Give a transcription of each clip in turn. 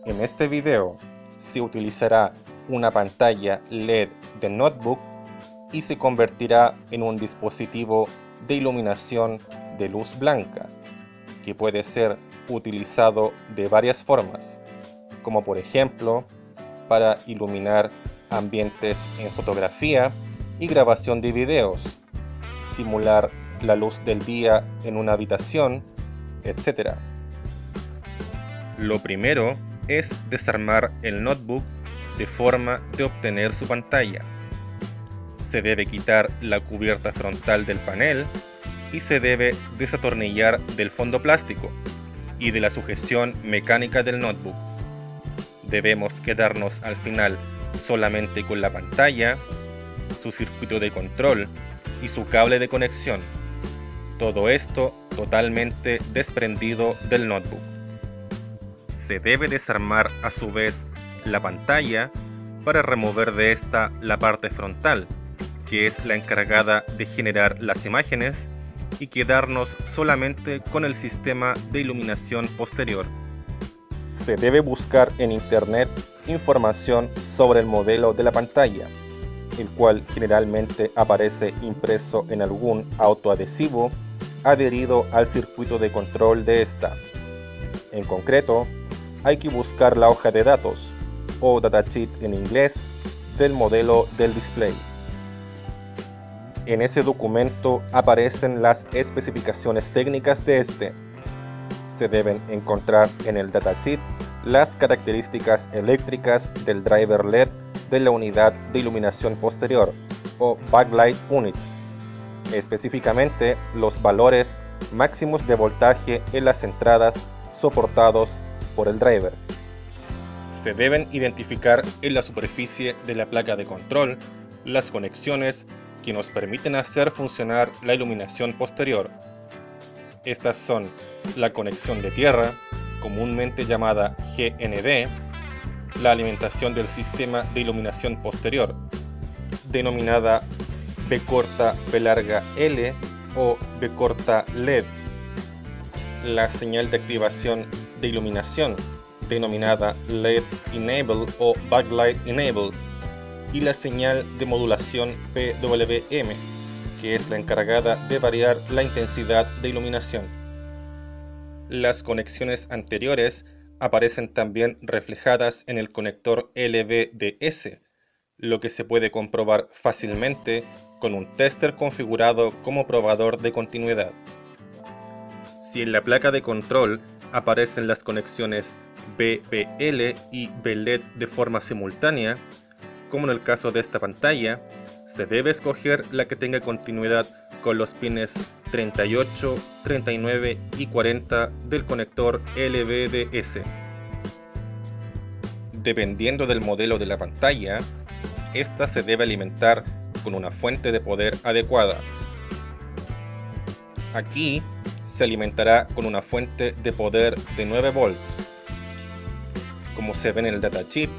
En este video se utilizará una pantalla LED de notebook y se convertirá en un dispositivo de iluminación de luz blanca que puede ser utilizado de varias formas, como por ejemplo para iluminar ambientes en fotografía y grabación de videos, simular la luz del día en una habitación, etc. Lo primero es desarmar el notebook de forma de obtener su pantalla. Se debe quitar la cubierta frontal del panel y se debe desatornillar del fondo plástico y de la sujeción mecánica del notebook. Debemos quedarnos al final solamente con la pantalla, su circuito de control y su cable de conexión. Todo esto totalmente desprendido del notebook. Se debe desarmar a su vez la pantalla para remover de esta la parte frontal, que es la encargada de generar las imágenes, y quedarnos solamente con el sistema de iluminación posterior. Se debe buscar en internet información sobre el modelo de la pantalla, el cual generalmente aparece impreso en algún autoadhesivo adherido al circuito de control de esta. En concreto, hay que buscar la hoja de datos, o datasheet en inglés, del modelo del display. En ese documento aparecen las especificaciones técnicas de este. Se deben encontrar en el datasheet las características eléctricas del driver LED de la unidad de iluminación posterior, o backlight unit, específicamente los valores máximos de voltaje en las entradas soportados por el driver. Se deben identificar en la superficie de la placa de control las conexiones que nos permiten hacer funcionar la iluminación posterior. Estas son la conexión de tierra, comúnmente llamada GND, la alimentación del sistema de iluminación posterior, denominada B corta B larga L o B corta LED, la señal de activación de iluminación, denominada LED Enable o Backlight Enable, y la señal de modulación PWM, que es la encargada de variar la intensidad de iluminación. Las conexiones anteriores aparecen también reflejadas en el conector LVDS, lo que se puede comprobar fácilmente con un tester configurado como probador de continuidad. Si en la placa de control aparecen las conexiones BPL y BLED de forma simultánea, como en el caso de esta pantalla, se debe escoger la que tenga continuidad con los pines 38, 39 y 40 del conector LVDS. Dependiendo del modelo de la pantalla, esta se debe alimentar con una fuente de poder adecuada. Aquí se alimentará con una fuente de poder de 9 volts. Como se ve en el datasheet,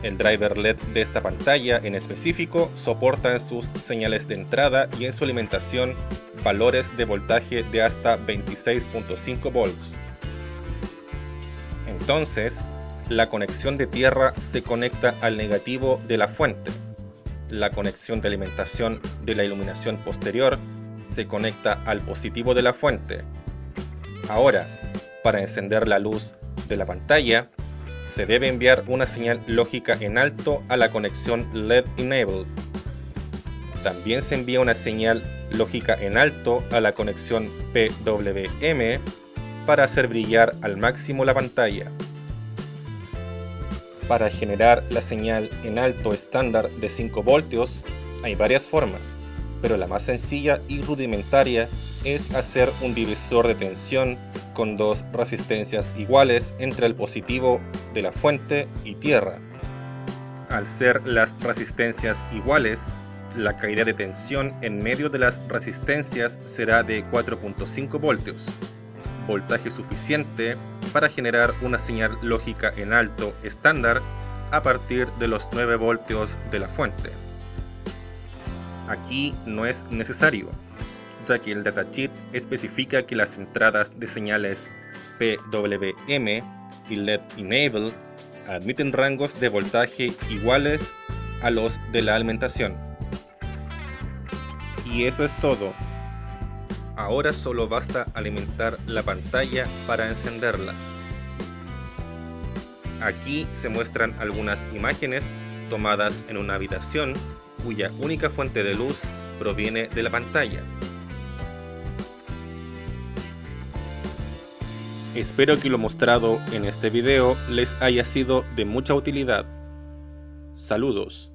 el driver LED de esta pantalla en específico soporta en sus señales de entrada y en su alimentación valores de voltaje de hasta 26.5 volts. Entonces, la conexión de tierra se conecta al negativo de la fuente. La conexión de alimentación de la iluminación posterior se conecta al positivo de la fuente. Ahora, para encender la luz de la pantalla, se debe enviar una señal lógica en alto a la conexión LED Enable. También se envía una señal lógica en alto a la conexión PWM para hacer brillar al máximo la pantalla. Para generar la señal en alto estándar de 5 voltios hay varias formas, pero la más sencilla y rudimentaria es hacer un divisor de tensión con dos resistencias iguales entre el positivo de la fuente y tierra. Al ser las resistencias iguales, la caída de tensión en medio de las resistencias será de 4.5 voltios, voltaje suficiente para generar una señal lógica en alto estándar a partir de los 9 voltios de la fuente. Aquí no es necesario, ya que el datasheet especifica que las entradas de señales PWM y LED Enable admiten rangos de voltaje iguales a los de la alimentación. Y eso es todo. Ahora solo basta alimentar la pantalla para encenderla. Aquí se muestran algunas imágenes tomadas en una habitación cuya única fuente de luz proviene de la pantalla. Espero que lo mostrado en este video les haya sido de mucha utilidad. Saludos.